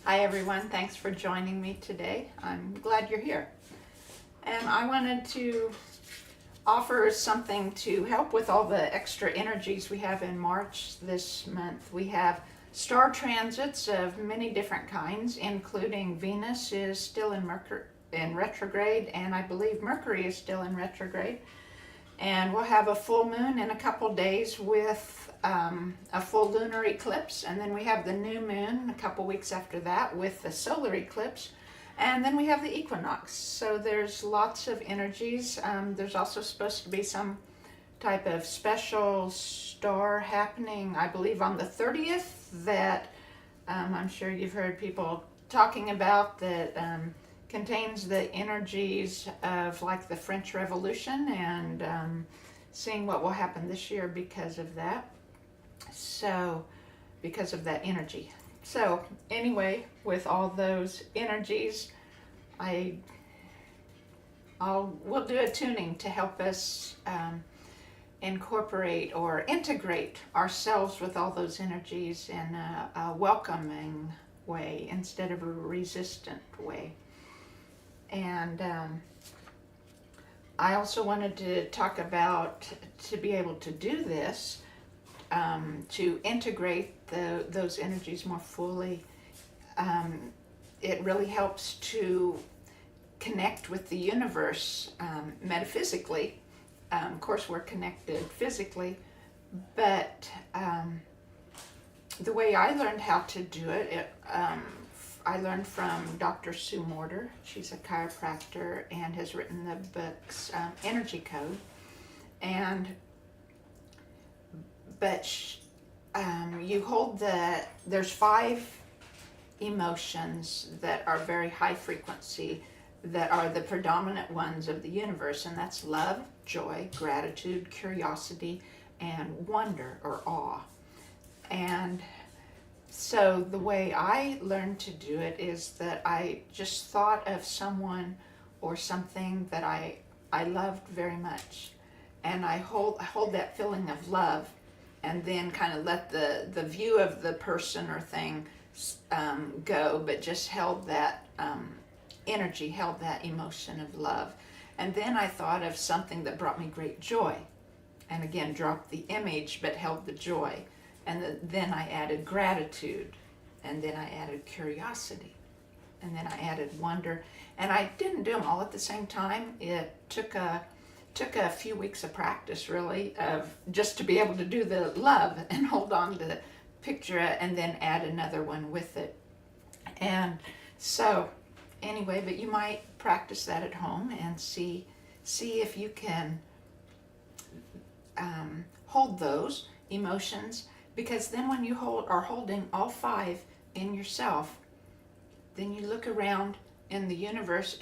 Hi everyone, thanks for joining me today. I'm glad you're here. And I wanted to offer something to help with all the extra energies we have in March this month. We have star transits of many different kinds, including Venus is still in retrograde, and I believe Mercury is still in retrograde. And we'll have a full moon in a couple days with a full lunar eclipse, and then we have the new moon a couple weeks after that with the solar eclipse, and then we have the equinox. So there's lots of energies. There's also supposed to be some type of special star happening, I believe on the 30th, that I'm sure you've heard people talking about, that contains the energies of like the French Revolution, and seeing what will happen this year because of that. So, because of that energy. So, anyway, with all those energies, we'll do a tuning to help us incorporate or integrate ourselves with all those energies in a welcoming way instead of a resistant way. And I also wanted to talk about, to be able to do this, to integrate those energies more fully. It really helps to connect with the universe metaphysically. Of course, we're connected physically, but the way I learned how to do it, I learned from Dr. Sue Morter. She's a chiropractor and has written the books Energy Code. You hold there's 5 emotions that are very high frequency, that are the predominant ones of the universe, and that's love, joy, gratitude, curiosity, and wonder or awe. And so the way I learned to do it is that I just thought of someone or something that I loved very much, and I hold that feeling of love, and then kind of let the view of the person or thing go, but just held that energy, held that emotion of love. And then I thought of something that brought me great joy, and again dropped the image but held the joy. And then I added gratitude, and then I added curiosity, and then I added wonder. And I didn't do them all at the same time. It took a few weeks of practice, really, of just to be able to do the love and hold on to picture it and then add another one with it. And so anyway, but you might practice that at home and see if you can hold those emotions, because then when you are holding all 5 in yourself, then you look around in the universe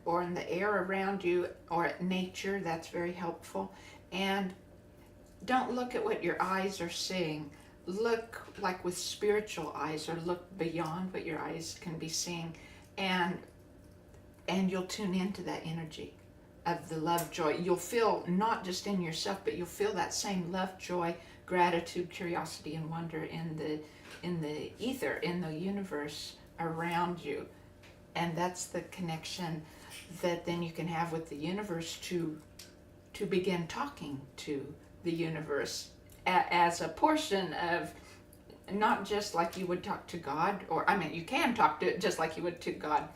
or in the air around you, or at nature. That's very helpful. And don't look at what your eyes are seeing. Look like with spiritual eyes, or look beyond what your eyes can be seeing, and you'll tune into that energy of the love, joy. You'll feel not just in yourself, but you'll feel that same love, joy, gratitude, curiosity, and wonder in the ether, in the universe around you. And that's the connection that then you can have with the universe to begin talking to the universe as a portion of, not just like you would talk to God, or I mean you can talk to it just like you would to God,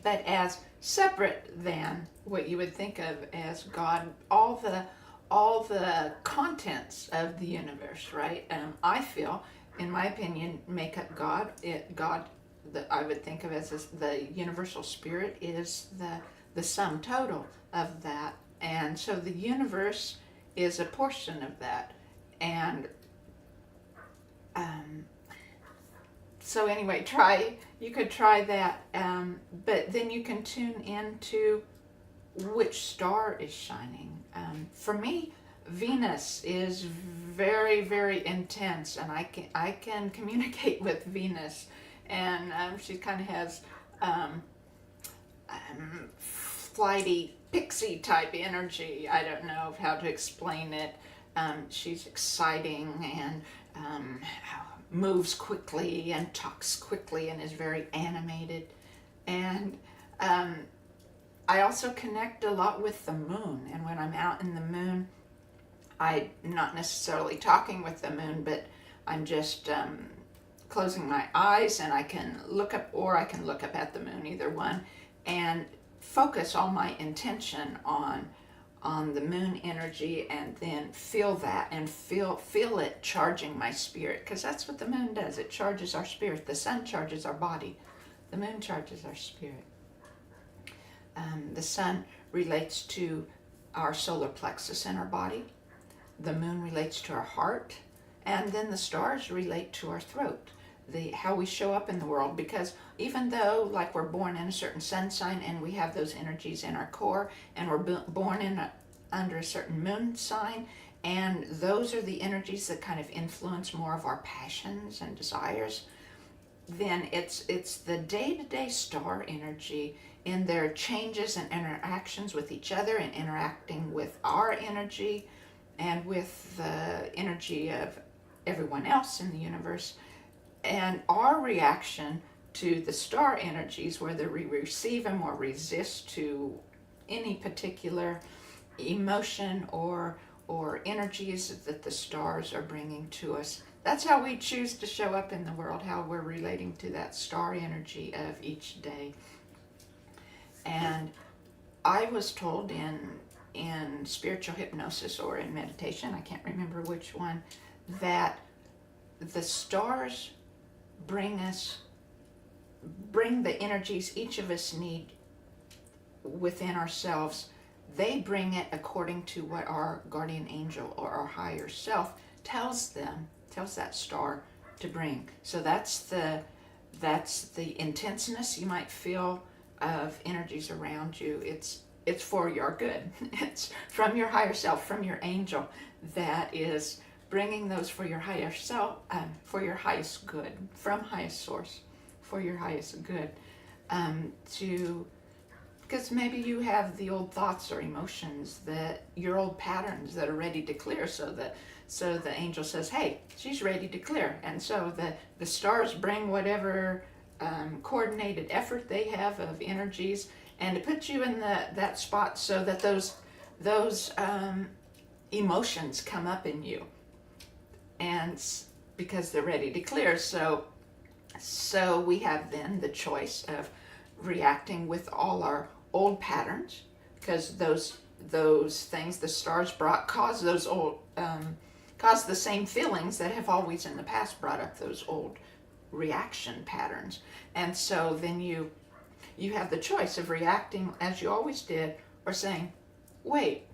but as separate than what you would think of as God, all the contents of the universe, right? I feel, in my opinion, make up God. God that I would think of as the universal spirit is the sum total of that. And so the universe is a portion of that. And so anyway, you could try that, but then you can tune into which star is shining. For me, Venus is very, very intense, and I can communicate with Venus. And she kind of has flighty pixie type energy. I don't know how to explain it. She's exciting and moves quickly and talks quickly and is very animated. And I also connect a lot with the moon. And when I'm out in the moon, I'm not necessarily talking with the moon, but I'm just closing my eyes and I can look up, or I can look up at the moon, either one, and focus all my intention on the moon energy, and then feel that and feel it charging my spirit, because that's what the moon does. It charges our spirit. The sun charges our body. The moon charges our spirit. The sun relates to our solar plexus in our body. The moon relates to our heart, and then the stars relate to our throat, how we show up in the world. Because even though, like, we're born in a certain sun sign and we have those energies in our core, and we're born under a certain moon sign, and those are the energies that kind of influence more of our passions and desires, then it's the day-to-day star energy in their changes and interactions with each other, and interacting with our energy and with the energy of everyone else in the universe, and our reaction to the star energies, whether we receive them or resist to any particular emotion or energies that the stars are bringing to us. That's how we choose to show up in the world, how we're relating to that star energy of each day. And I was told in spiritual hypnosis or in meditation, I can't remember which one, that the stars bring the energies each of us need within ourselves. They bring it according to what our guardian angel or our higher self tells that star to bring. So that's the intenseness you might feel of energies around you. It's for your good. It's from your higher self, from your angel, that is bringing those for your higher self, for your highest good, from highest source, for your highest good. Because maybe you have the old thoughts or emotions, that your old patterns that are ready to clear, so the angel says, hey, she's ready to clear. And so the stars bring whatever coordinated effort they have of energies, and to put you in that spot so that those emotions come up in you, and because they're ready to clear. So we have then the choice of reacting with all our old patterns, because those things the stars brought cause those old cause the same feelings that have always in the past brought up those old reaction patterns. And so then you have the choice of reacting as you always did, or saying, wait,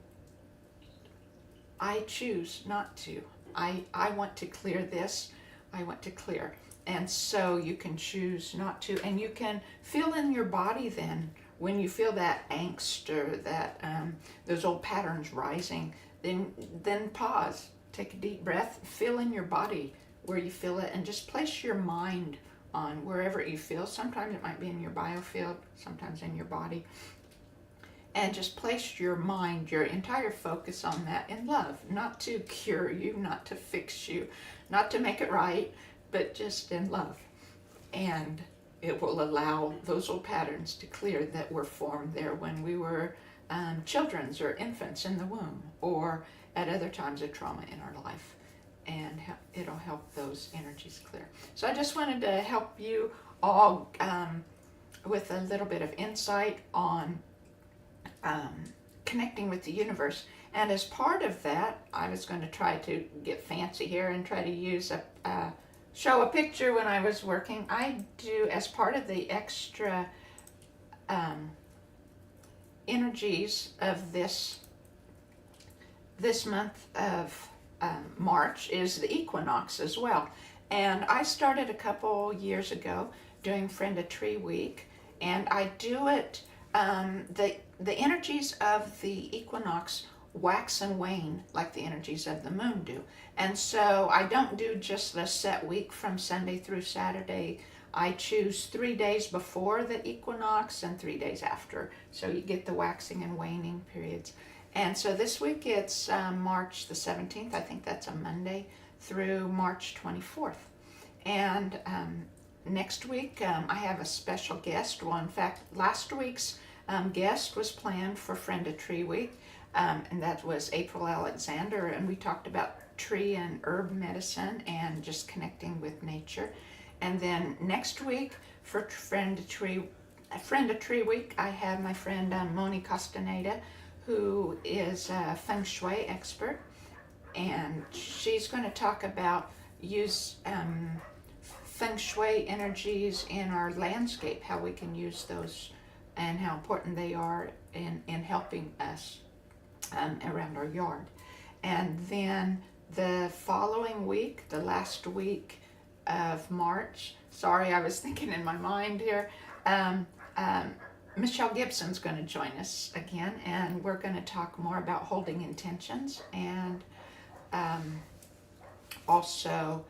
I choose not to. I want to clear this. I want to clear. And so you can choose not to, and you can feel in your body then, when you feel that angst or that those old patterns rising, then pause, take a deep breath, feel in your body where you feel it, and just place your mind on wherever you feel. Sometimes it might be in your biofield, sometimes in your body. And just place your mind, your entire focus on that in love, not to cure you, not to fix you, not to make it right, but just in love. And it will allow those old patterns to clear that were formed there when we were children or infants in the womb, or at other times of trauma in our life. And it'll help those energies clear. So I just wanted to help you all with a little bit of insight on connecting with the universe. And as part of that, I was going to try to get fancy here and try to use show a picture when I was working. I do, as part of the extra energies of this month of March, is the equinox as well. And I started a couple years ago doing Friend a Tree Week, and I do it, the energies of the equinox wax and wane like the energies of the moon do. And so I don't do just a set week from Sunday through Saturday. I choose 3 days before the equinox and 3 days after. So you get the waxing and waning periods. And so this week it's March the 17th, I think that's a Monday, through March 24th. And next week I have a special guest. Well, in fact, last week's guest was planned for Friend of Tree Week, and that was April Alexander, and we talked about tree and herb medicine and just connecting with nature. And then next week for Friend of Tree Week, I have my friend Moni Castaneda, who is a feng shui expert, and she's going to talk about use feng shui energies in our landscape, how we can use those and how important they are in helping us around our yard. And then the following week, the last week of March, sorry, I was thinking in my mind here, Michelle Gibson's going to join us again, and we're going to talk more about holding intentions and also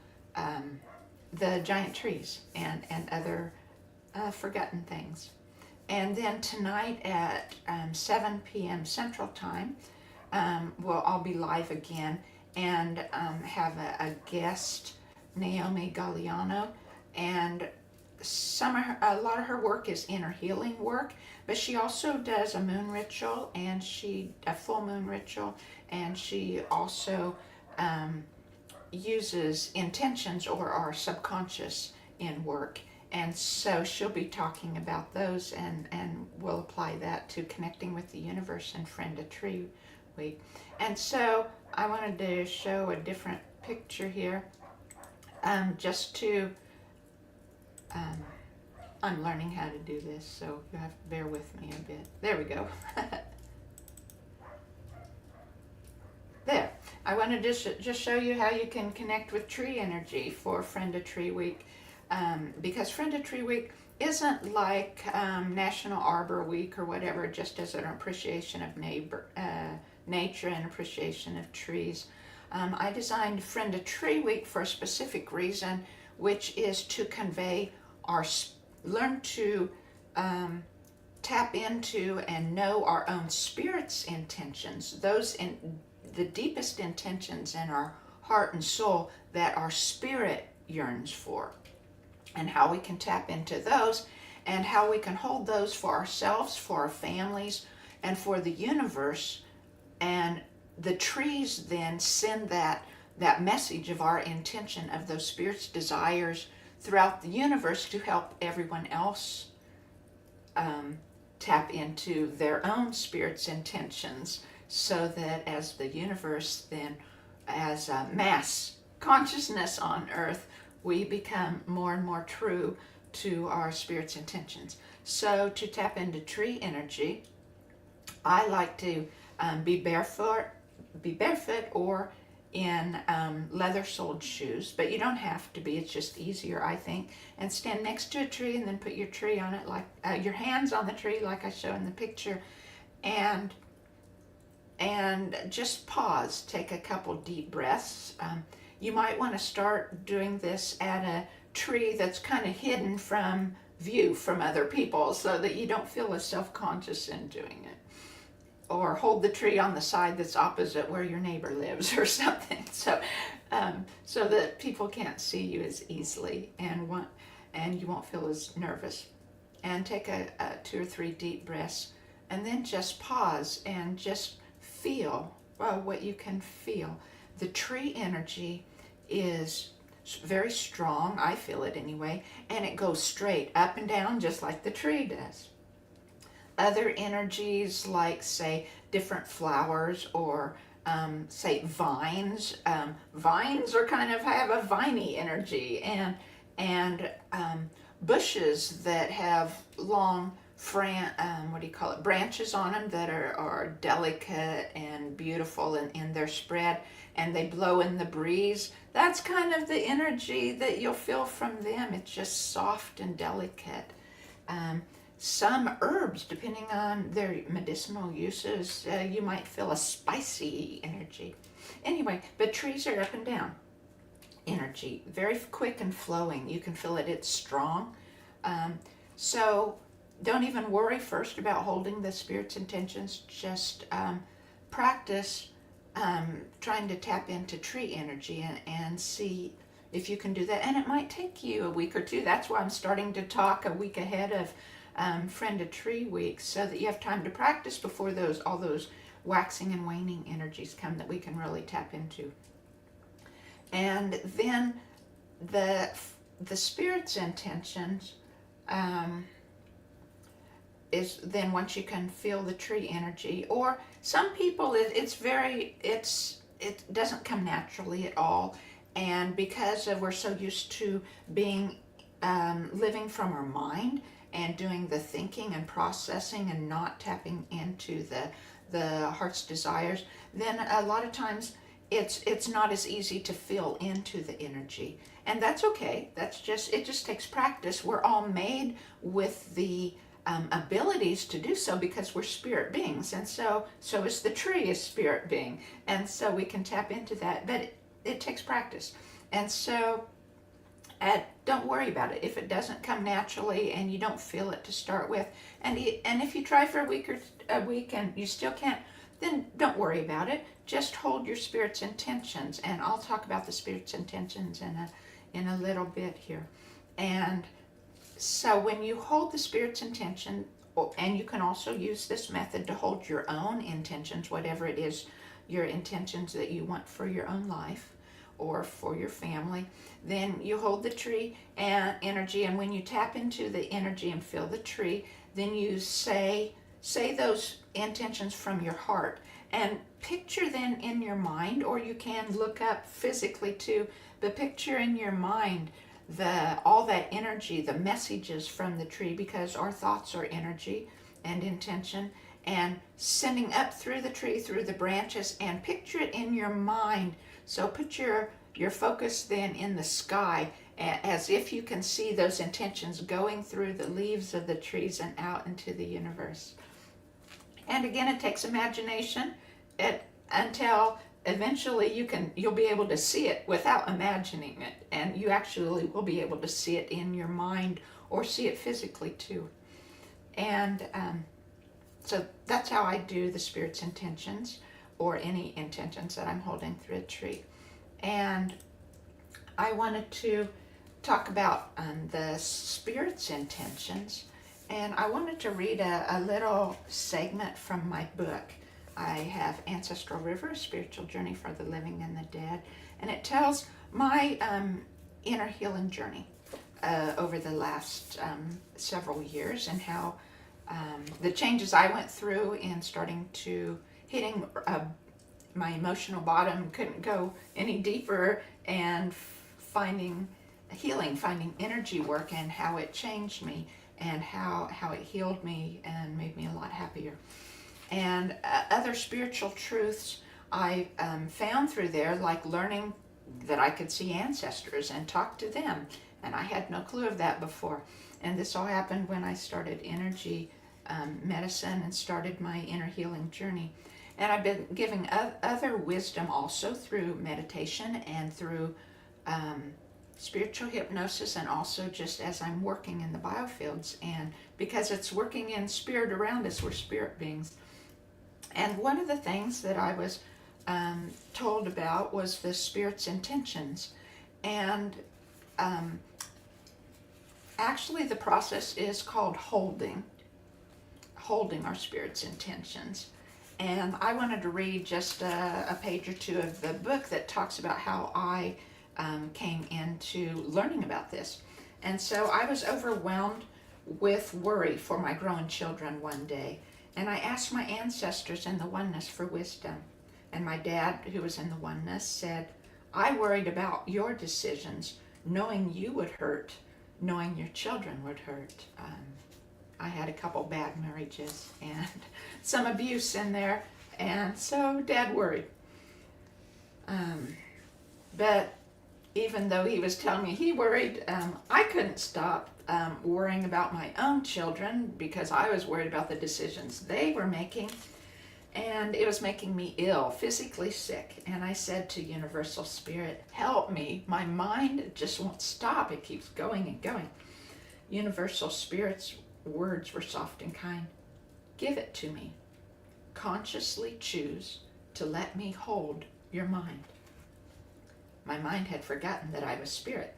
the giant trees and other forgotten things. And then tonight at 7 p.m. Central Time, I'll be live again and have a guest, Naomi Galliano, and a lot of her work is inner healing work, but she also does a moon ritual and a full moon ritual, and she also uses intentions or our subconscious in work. And so she'll be talking about those, and we'll apply that to connecting with the universe and Friend of Tree Week. And so I wanted to show a different picture here, just to, I'm learning how to do this, so you have to bear with me a bit. There we go. There. I wanted to just show you how you can connect with tree energy for Friend of Tree Week, because Friend of Tree Week isn't like National Arbor Week or whatever, just as an appreciation of nature and appreciation of trees. I designed Friend of Tree Week for a specific reason, which is to convey learn to tap into and know our own spirit's intentions, the deepest intentions in our heart and soul that our spirit yearns for, and how we can tap into those and how we can hold those for ourselves, for our families, and for the universe. And the trees then send that message of our intention of those spirits' desires throughout the universe to help everyone else tap into their own spirit's intentions, so that as the universe then, as a mass consciousness on earth, we become more and more true to our spirit's intentions. So to tap into tree energy, I like to be barefoot or in leather-soled shoes, but you don't have to be. It's just easier, I think. And stand next to a tree, and then put your tree on it, like your hands on the tree, like I show in the picture, and just pause. Take a couple deep breaths. You might want to start doing this at a tree that's kind of hidden from view from other people, so that you don't feel as self-conscious in doing it. Or hold the tree on the side that's opposite where your neighbor lives or something, so that people can't see you as easily, and you won't feel as nervous. And take a 2 or 3 deep breaths, and then just pause and just feel what you can feel. The tree energy is very strong, I feel it anyway, and it goes straight up and down just like the tree does. Other energies, like say different flowers or say vines. Vines are kind of have a viney energy, and bushes that have long branches on them that are delicate and beautiful in their spread, and they blow in the breeze. That's kind of the energy that you'll feel from them. It's just soft and delicate. Some herbs, depending on their medicinal uses, you might feel a spicy energy. Anyway, but trees are up and down energy, very quick and flowing. You can feel it, it's strong. So don't even worry first about holding the spirit's intentions. Just practice trying to tap into tree energy and see if you can do that. And it might take you a week or two. That's why I'm starting to talk a week ahead of Friend Tree Week, so that you have time to practice before all those waxing and waning energies come that we can really tap into. And then the spirit's intentions is then once you can feel the tree energy. Or some people it doesn't come naturally at all, and because we're so used to being living from our mind and doing the thinking and processing and not tapping into the heart's desires, then a lot of times it's not as easy to feel into the energy. And that's okay. It just takes practice. We're all made with the abilities to do so because we're spirit beings, and so is the tree a spirit being, and so we can tap into that. But it takes practice, and so don't worry about it if it doesn't come naturally and you don't feel it to start with. And if you try for a week and you still can't, then don't worry about it. Just hold your spirit's intentions, and I'll talk about the spirit's intentions in a little bit here. And so when you hold the spirit's intention, and you can also use this method to hold your own intentions, whatever it is, your intentions that you want for your own life or for your family, then you hold the tree and energy, and when you tap into the energy and feel the tree, then you say those intentions from your heart, and picture them in your mind, or you can look up physically too, but picture in your mind all that energy, the messages from the tree, because our thoughts are energy and intention, and sending up through the tree, through the branches, and picture it in your mind. So put your focus then in the sky, as if you can see those intentions going through the leaves of the trees and out into the universe. And again, it takes imagination until eventually you'll be able to see it without imagining it, and you actually will be able to see it in your mind or see it physically too. And so that's how I do the spirit's intentions, or any intentions that I'm holding through a tree. And I wanted to talk about the spirit's intentions, and I wanted to read a little segment from my book. I have Ancestral River, A Spiritual Journey for the Living and the Dead, and it tells my inner healing journey over the last several years, and how the changes I went through in starting to hitting my emotional bottom, couldn't go any deeper, and finding healing, finding energy work, and how it changed me, and how it healed me and made me a lot happier. And other spiritual truths I found through there, like learning that I could see ancestors and talk to them, and I had no clue of that before. And this all happened when I started energy medicine and started my inner healing journey. And I've been giving other wisdom also through meditation and through spiritual hypnosis, and also just as I'm working in the biofields, and because it's working in spirit around us, we're spirit beings. And one of the things that I was told about was the spirit's intentions. And actually the process is called holding our spirit's intentions. And I wanted to read just a page or two of the book that talks about how I came into learning about this. And so I was overwhelmed with worry for my growing children one day, and I asked my ancestors in the oneness for wisdom. And my dad, who was in the oneness, said, I worried about your decisions, knowing you would hurt, knowing your children would hurt. I had a couple bad marriages and some abuse in there, and so Dad worried. But even though he was telling me he worried, I couldn't stop worrying about my own children, because I was worried about the decisions they were making, and it was making me ill, physically sick. And I said to Universal Spirit, help me, my mind just won't stop, it keeps going and going. Universal Spirit's words were soft and kind. Give it to me. Consciously choose to let me hold your mind. My mind had forgotten that I was spirit.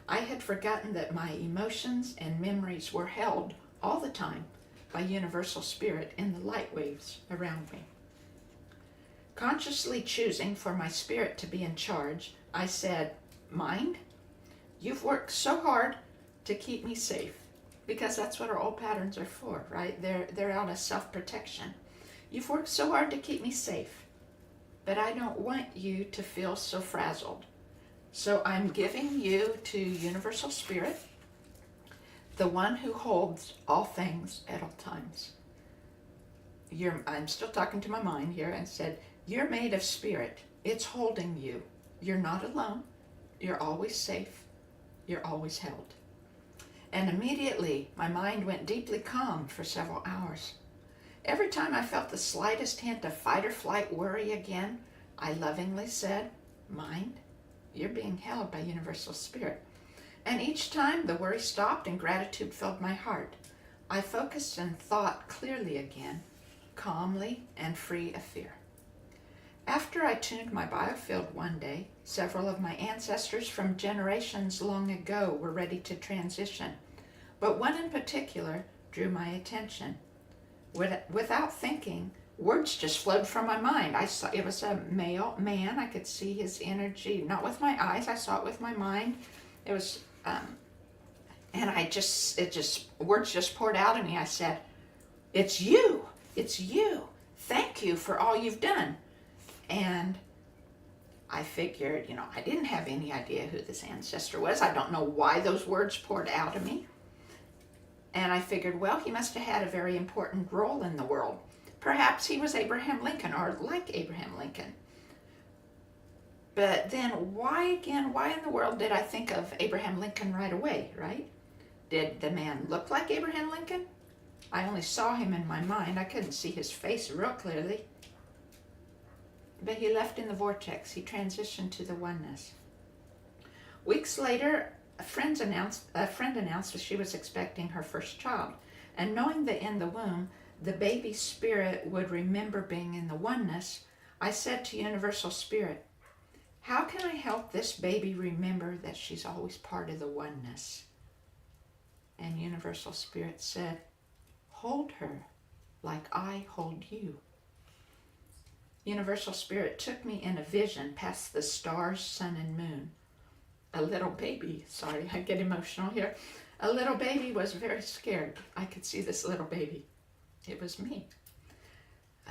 I had forgotten that my emotions and memories were held all the time by universal spirit in the light waves around me. Consciously choosing for my spirit to be in charge, I said, "Mind, you've worked so hard to keep me safe," because that's what our old patterns are for, right? They're out of self-protection. "You've worked so hard to keep me safe, but I don't want you to feel so frazzled. So I'm giving you to Universal Spirit, the one who holds all things at all times." I'm still talking to my mind here, and said, "You're made of spirit. It's holding you. You're not alone. You're always safe. You're always held." And immediately my mind went deeply calm for several hours. Every time I felt the slightest hint of fight or flight worry again, I lovingly said, "Mind, you're being held by Universal Spirit." And each time the worry stopped and gratitude filled my heart. I focused and thought clearly again, calmly and free of fear. After I tuned my biofield one day, several of my ancestors from generations long ago were ready to transition, but one in particular drew my attention. Without thinking, words just flowed from my mind. I saw it was a male man. I could see his energy, not with my eyes. I saw it with my mind. It was, and words just poured out of me. I said, "It's you. It's you. Thank you for all you've done." And I figured, I didn't have any idea who this ancestor was. I don't know why those words poured out of me. And I figured, well, he must have had a very important role in the world. Perhaps he was Abraham Lincoln, or like Abraham Lincoln. But then why in the world did I think of Abraham Lincoln right away, right? Did the man look like Abraham Lincoln? I only saw him in my mind. I couldn't see his face real clearly. But he left in the vortex. He transitioned to the oneness. Weeks later, a friend announced that she was expecting her first child. And knowing that in the womb, the baby spirit would remember being in the oneness, I said to Universal Spirit, "How can I help this baby remember that she's always part of the oneness?" And Universal Spirit said, "Hold her like I hold you." Universal Spirit took me in a vision past the stars, sun, and moon. A little baby, sorry, I get emotional here. A little baby was very scared. I could see this little baby. It was me.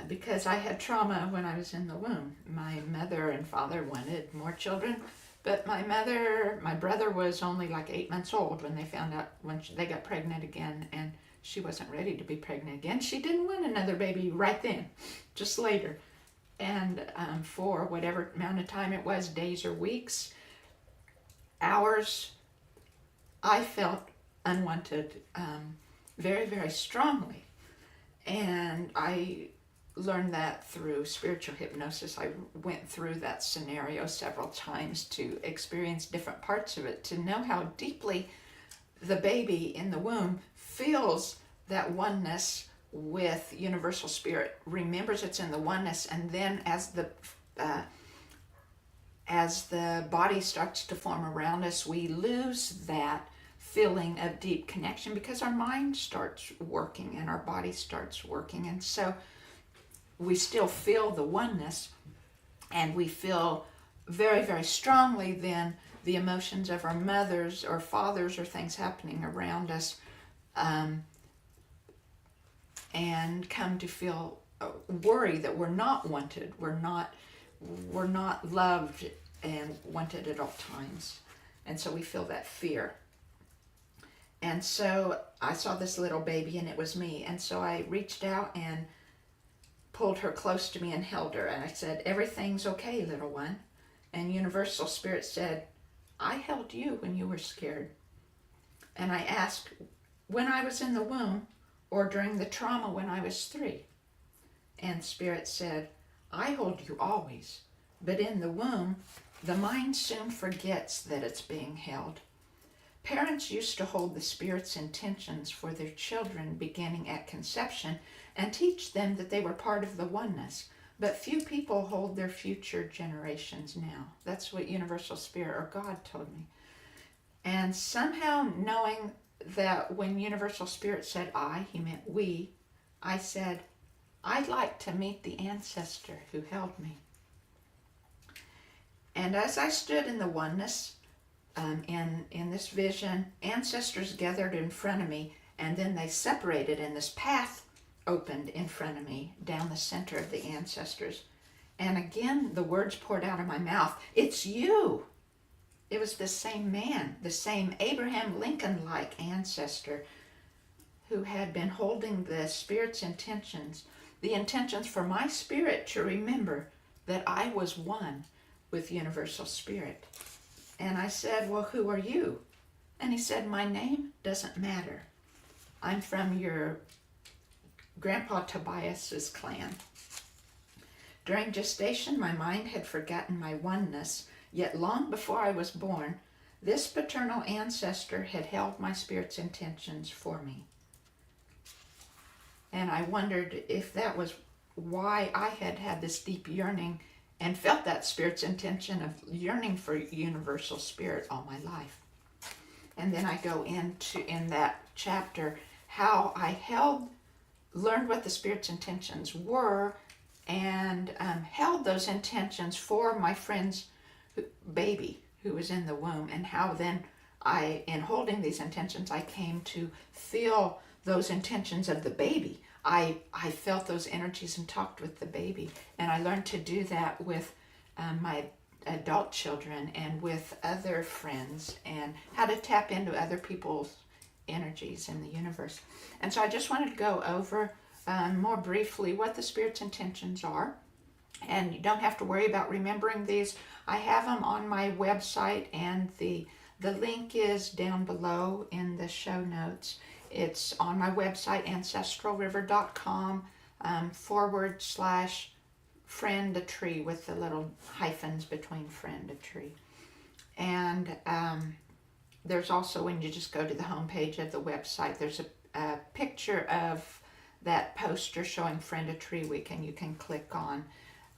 Because I had trauma when I was in the womb. My mother and father wanted more children, but my brother was only like 8 months old when they found out, they got pregnant again, and she wasn't ready to be pregnant again. She didn't want another baby right then, just later. And for whatever amount of time it was, days or weeks, hours, I felt unwanted very, very strongly. And I learned that through spiritual hypnosis. I went through that scenario several times to experience different parts of it, to know how deeply the baby in the womb feels that oneness with Universal Spirit, remembers it's in the oneness, and then as the body starts to form around us, we lose that feeling of deep connection because our mind starts working and our body starts working. And so we still feel the oneness, and we feel very, very strongly then the emotions of our mothers or fathers or things happening around us, and come to feel worry that we're not wanted, we're not loved and wanted at all times. And so we feel that fear. And so I saw this little baby, and it was me. And so I reached out and pulled her close to me and held her. And I said, "Everything's okay, little one." And Universal Spirit said, "I held you when you were scared." And I asked, "When I was in the womb or during the trauma when I was 3? And Spirit said, "I hold you always, but in the womb, the mind soon forgets that it's being held." Parents used to hold the Spirit's intentions for their children beginning at conception and teach them that they were part of the oneness. But few people hold their future generations now. That's what Universal Spirit or God told me. And somehow knowing that when Universal Spirit said I, he meant we, I said, I'd like to meet the ancestor who held me. And as I stood in the oneness, in this vision, ancestors gathered in front of me, and then they separated, and this path opened in front of me down the center of the ancestors. And again, the words poured out of my mouth, it's you. It was the same man, the same Abraham Lincoln-like ancestor who had been holding the Spirit's intentions, the intentions for my spirit to remember that I was one with Universal Spirit. And I said, well, who are you? And he said, my name doesn't matter. I'm from your Grandpa Tobias's clan. During gestation, my mind had forgotten my oneness, yet long before I was born, this paternal ancestor had held my spirit's intentions for me. And I wondered if that was why I had had this deep yearning and felt that spirit's intention of yearning for Universal Spirit all my life. And then I go into, in that chapter, how I learned what the spirit's intentions were and held those intentions for my friend's baby who was in the womb, and how then in holding these intentions, I came to feel those intentions of the baby. I felt those energies and talked with the baby, and I learned to do that with my adult children and with other friends, and how to tap into other people's energies in the universe. And so I just wanted to go over more briefly what the Spirit's intentions are. And you don't have to worry about remembering these. I have them on my website, and the link is down below in the show notes. It's on my website, ancestralriver.com /friend a tree, with the little hyphens between friend a tree. And there's also, when you just go to the homepage of the website, there's a picture of that poster showing Friend a Tree Week, and you can click on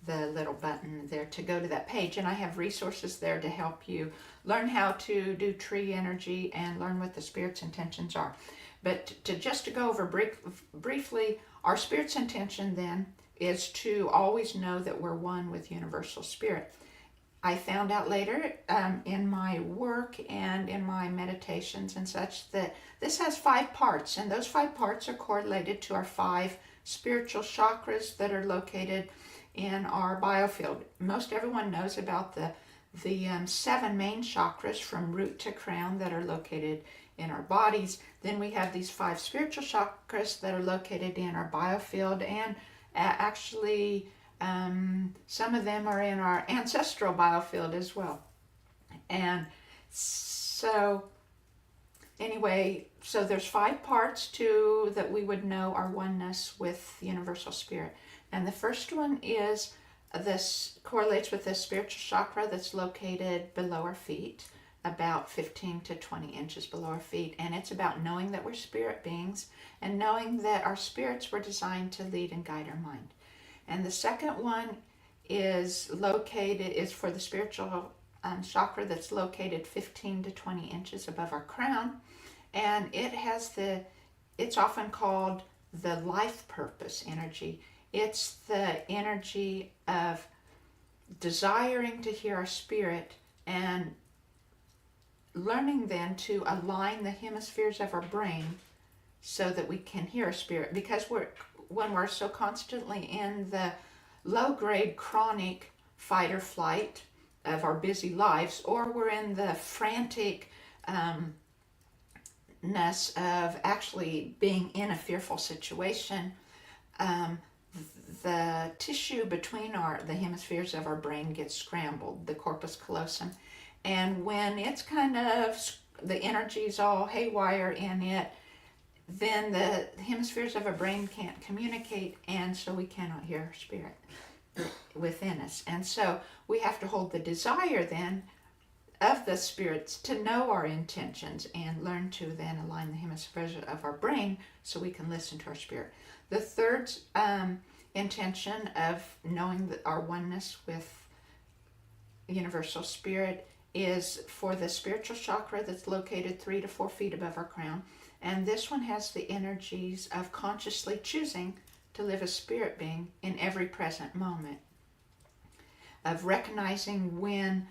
the little button there to go to that page. And I have resources there to help you learn how to do tree energy and learn what the Spirit's intentions are. But just to go over briefly, our Spirit's intention then is to always know that we're one with Universal Spirit. I found out later in my work and in my meditations and such that this has 5 parts, and those 5 parts are correlated to our 5 spiritual chakras that are located in our biofield. Most everyone knows about the 7 main chakras from root to crown that are located in our bodies. Then we have these 5 spiritual chakras that are located in our biofield, and actually some of them are in our ancestral biofield as well. And so anyway, so there's 5 parts to that we would know our oneness with Universal Spirit. And the first one is, this correlates with the spiritual chakra that's located below our feet, about 15 to 20 inches below our feet. And it's about knowing that we're spirit beings and knowing that our spirits were designed to lead and guide our mind. And the second one is for the spiritual chakra that's located 15 to 20 inches above our crown. And it's often called the life purpose energy. It's the energy of desiring to hear our spirit and learning then to align the hemispheres of our brain so that we can hear our spirit. Because when we're so constantly in the low-grade chronic fight or flight of our busy lives, or we're in the frantic ness of actually being in a fearful situation, the tissue between the hemispheres of our brain gets scrambled, the corpus callosum. And when it's kind of, the energy's all haywire in it, then the hemispheres of our brain can't communicate, and so we cannot hear our spirit within us. And so we have to hold the desire then of the spirits to know our intentions and learn to then align the hemispheres of our brain so we can listen to our spirit. The third intention of knowing that our oneness with universal spirit is for the spiritual chakra that's located 3 to 4 feet above our crown. And this one has the energies of consciously choosing to live as spirit being in every present moment, of recognizing when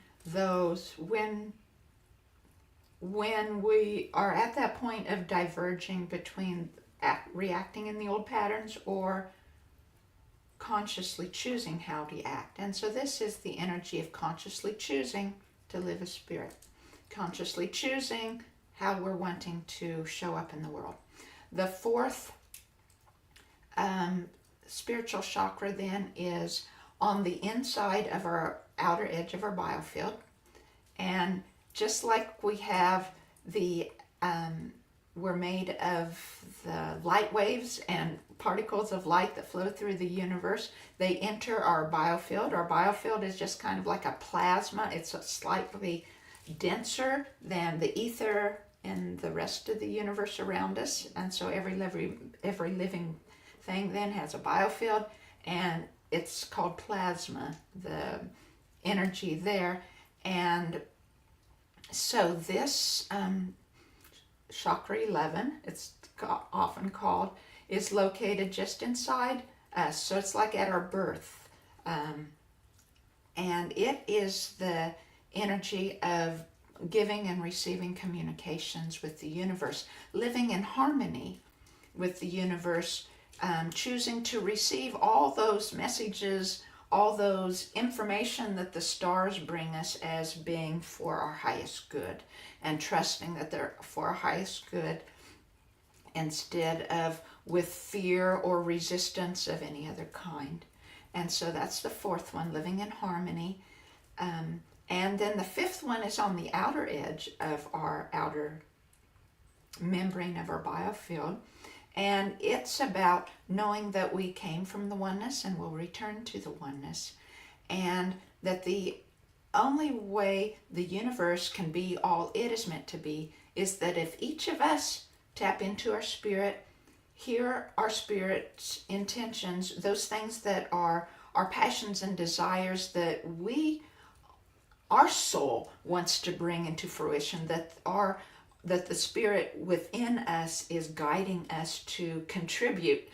we are at that point of diverging between reacting in the old patterns or consciously choosing how to act. And so this is the energy of consciously choosing to live as spirit, consciously choosing how we're wanting to show up in the world. The fourth spiritual chakra then is on the inside of our outer edge of our biofield. And just like we have we're made of the light waves and particles of light that flow through the universe. They enter our biofield. Our biofield is just kind of like a plasma. It's slightly denser than the ether and the rest of the universe around us. And so every living thing then has a biofield, and it's called plasma, the energy there. And so this chakra 11, it's often called, is located just inside us. So it's like at our birth. And it is the energy of giving and receiving communications with the universe, living in harmony with the universe, choosing to receive all those messages, all those information that the stars bring us as being for our highest good, and trusting that they're for our highest good instead of with fear or resistance of any other kind. And so that's the fourth one, living in harmony. And then the fifth one is on the outer edge of our outer membrane of our biofield. And it's about knowing that we came from the oneness and will return to the oneness. And that the only way the universe can be all it is meant to be is that if each of us tap into our spirit, hear our spirit's intentions, those things that are our passions and desires that our soul wants to bring into fruition, that the spirit within us is guiding us to contribute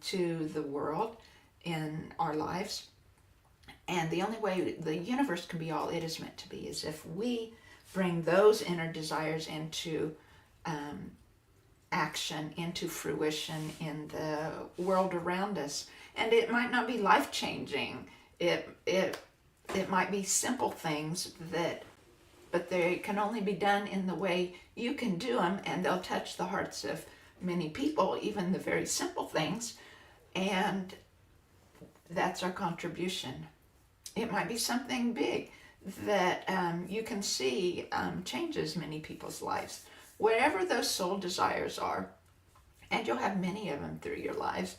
to the world in our lives. And the only way the universe can be all it is meant to be is if we bring those inner desires into action, into fruition in the world around us. And it might not be life-changing. It might be simple things but they can only be done in the way you can do them, and they'll touch the hearts of many people, even the very simple things. And that's our contribution. It might be something big that you can see changes many people's lives. Wherever those soul desires are, and you'll have many of them through your lives,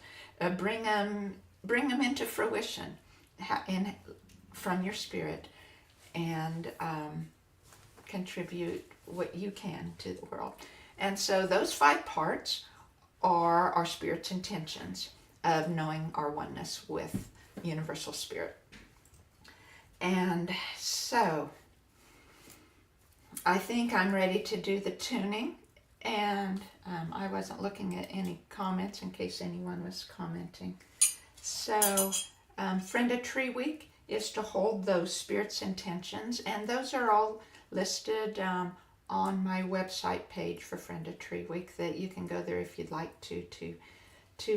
bring them into fruition from your spirit, and contribute what you can to the world. And so those 5 parts are our spirit's intentions of knowing our oneness with universal spirit. And so I think I'm ready to do the tuning, and I wasn't looking at any comments in case anyone was commenting. So Friend of Tree Week is to hold those spirits' intentions, and those are all listed on my website page for Friend of Tree Week, that you can go there if you'd like to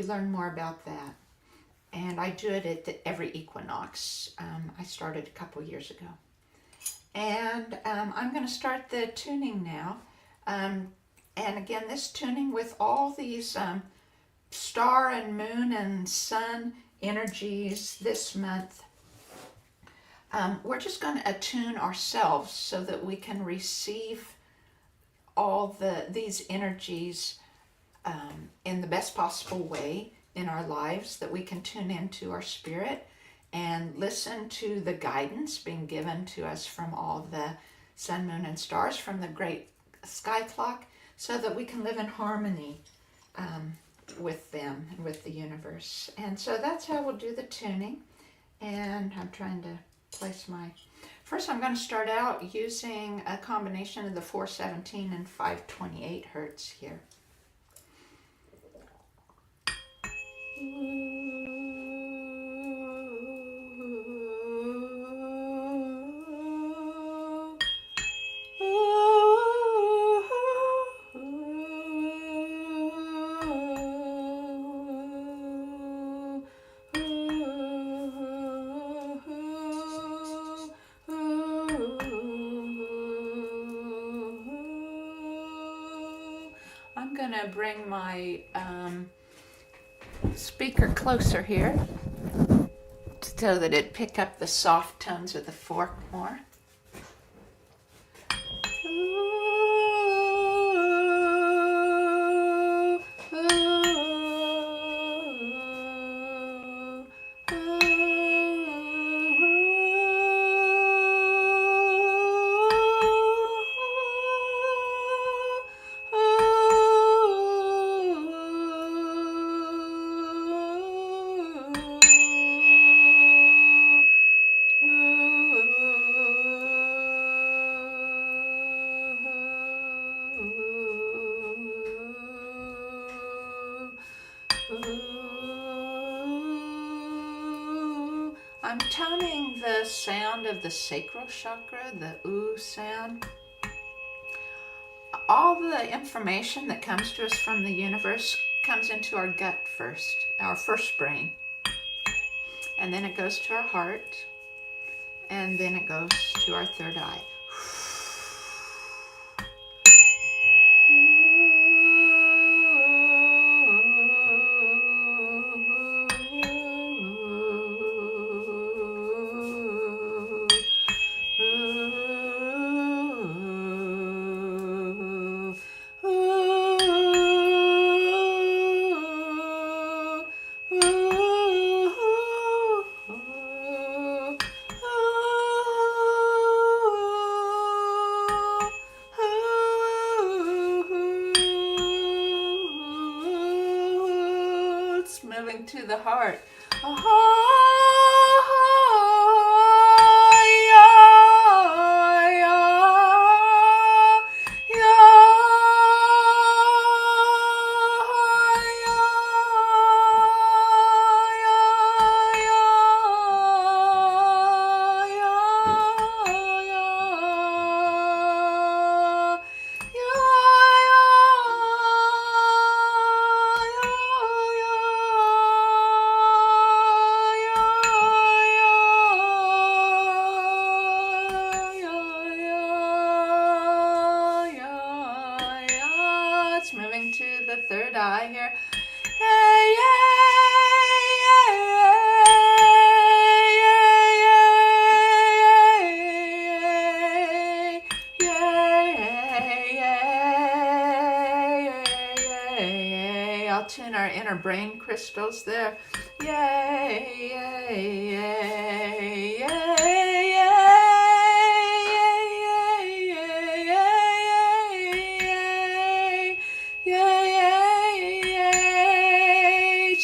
learn more about that. And I do it at every equinox. I started a couple years ago. And I'm going to start the tuning now. And again, this tuning with all these star and moon and sun energies this month. We're just going to attune ourselves so that we can receive all these energies in the best possible way in our lives, that we can tune into our spirit and listen to the guidance being given to us from all the sun, moon, and stars, from the great sky clock, so that we can live in harmony with them and with the universe. And so that's how we'll do the tuning. And I'm trying to place my... First, I'm going to start out using a combination of the 417 and 528 hertz here. I'm going to bring my speaker closer here so that it pick up the soft tones of the fork more. I'm toning the sound of the sacral chakra, the ooh sound. All the information that comes to us from the universe comes into our gut first, our first brain. And then it goes to our heart. And then it goes to our third eye. Moving to the heart. Moving to the third eye here. Hey, I'll tune our inner brain crystals there. Yay, yay, yay, yay, yay.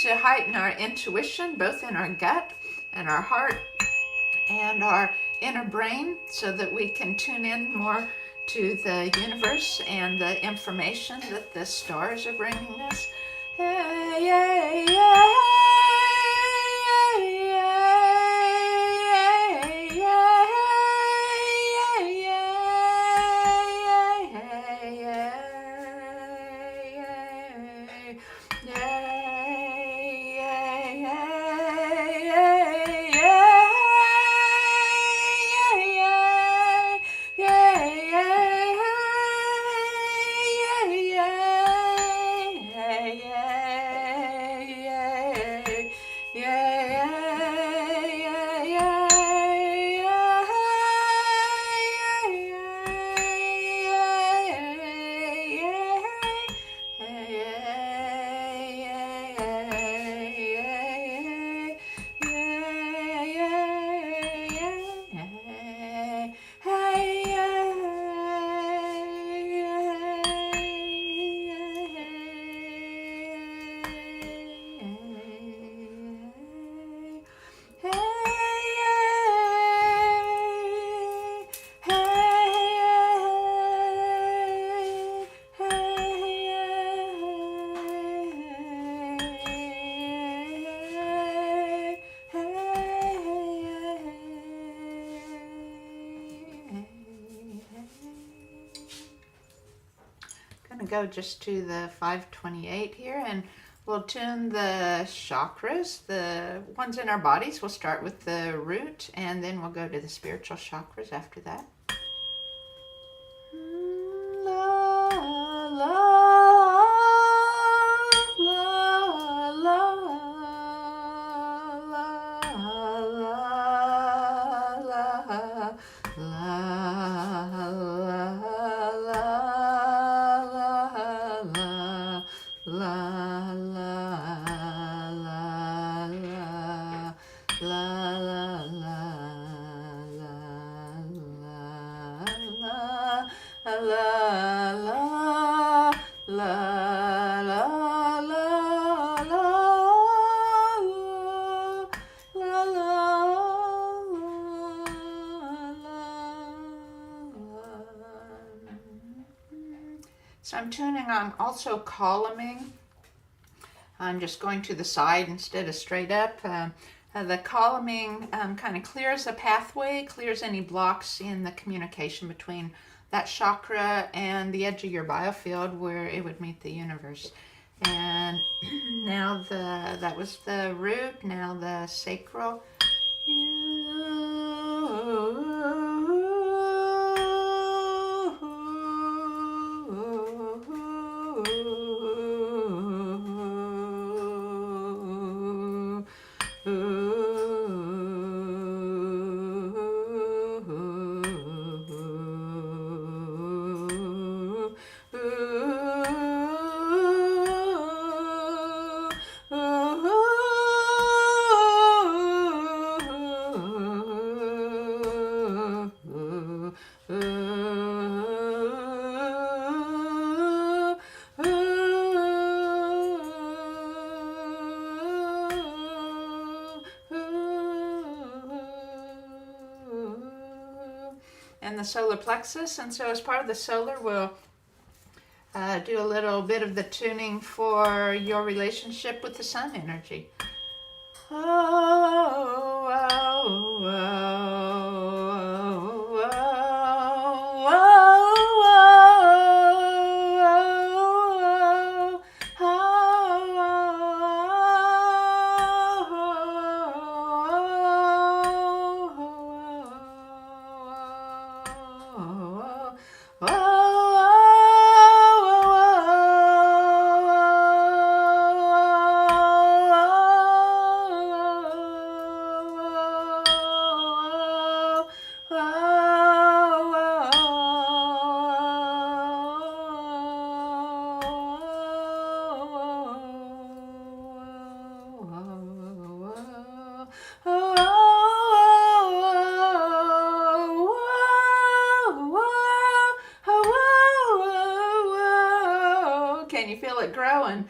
To heighten our intuition, both in our gut and our heart and our inner brain, so that we can tune in more to the universe and the information that the stars are bringing us. Hey, yeah, yeah. go just to the 528 here, and we'll tune the chakras, the ones in our bodies. We'll start with the root, and then we'll go to the spiritual chakras after that. La, la, la, la, So I'm tuning on also columning. I'm just going to the side instead of straight up. The columning kind of clears the pathway, clears any blocks in the communication between that chakra and the edge of your biofield where it would meet the universe. And now that was the root, now the sacral. And the solar plexus, and so as part of the solar we'll do a little bit of the tuning for your relationship with the sun energy. Can you feel it growing?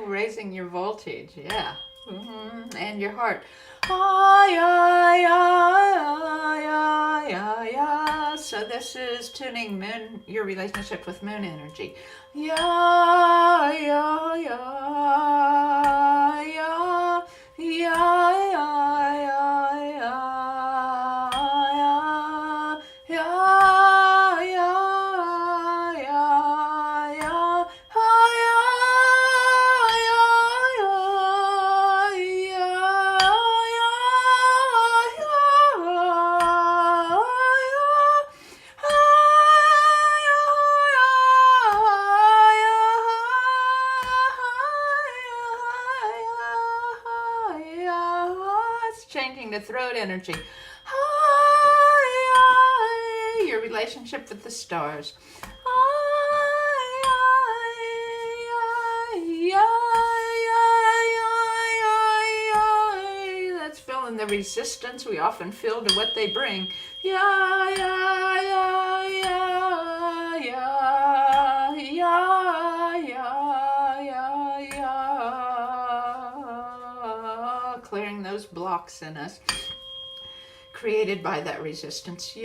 Raising your voltage, yeah. And your heart. So this is tuning moon, your relationship with moon energy. Changing the throat energy. Your relationship with the stars. That's feeling the resistance we often feel to what they bring. Clearing those blocks in us created by that resistance.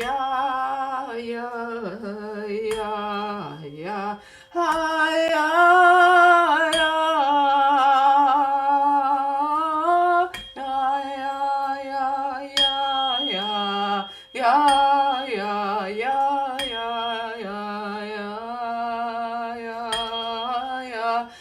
ya ya ya ya ya ya ya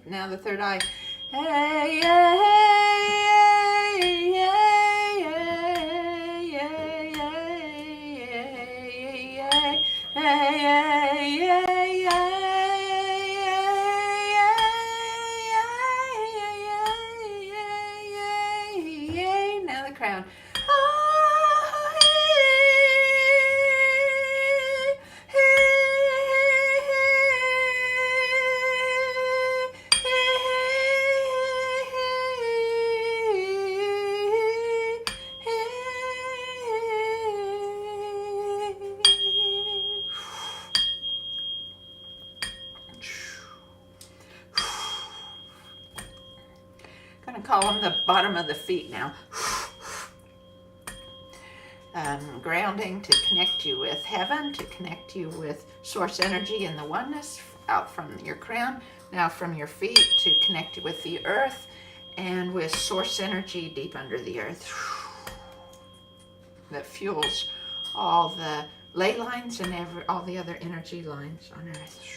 now the third eye. Hey, hey, now the crown. Gonna call them the bottom of the feet now. Grounding to connect you with heaven, to connect you with source energy and the oneness out from your crown, now from your feet to connect you with the earth and with source energy deep under the earth that fuels all the ley lines and all the other energy lines on earth.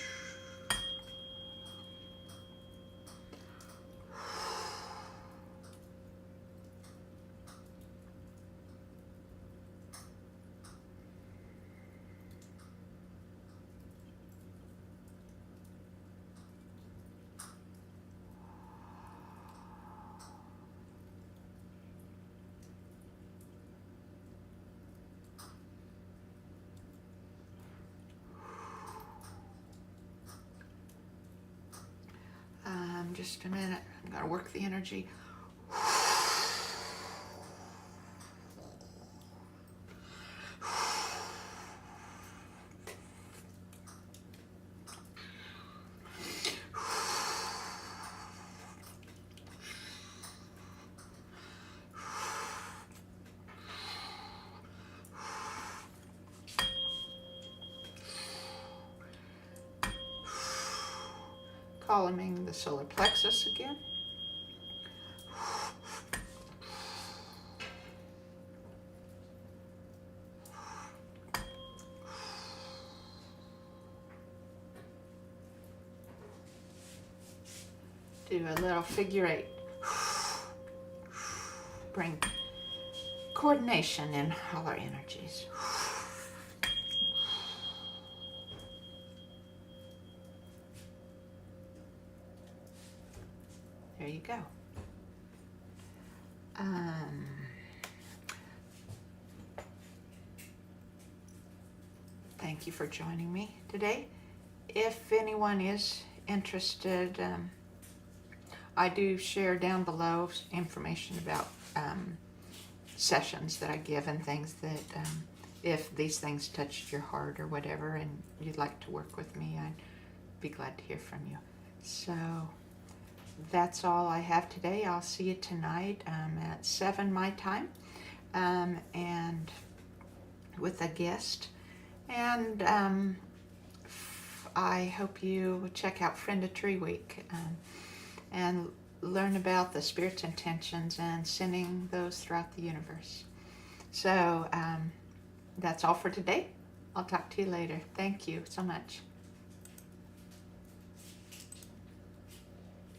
Just a minute, I'm gonna work the energy. Calming the solar plexus again. Do a little figure 8. Bring coordination in all our energies. There you go. Thank you for joining me today. If anyone is interested, I do share down below information about sessions that I give and things that if these things touched your heart or whatever and you'd like to work with me, I'd be glad to hear from you. So that's all I have today. I'll see you tonight at 7 my time and with a guest. And I hope you check out Friend a Tree Week and learn about the Spirit's intentions and sending those throughout the universe. So that's all for today. I'll talk to you later. Thank you so much.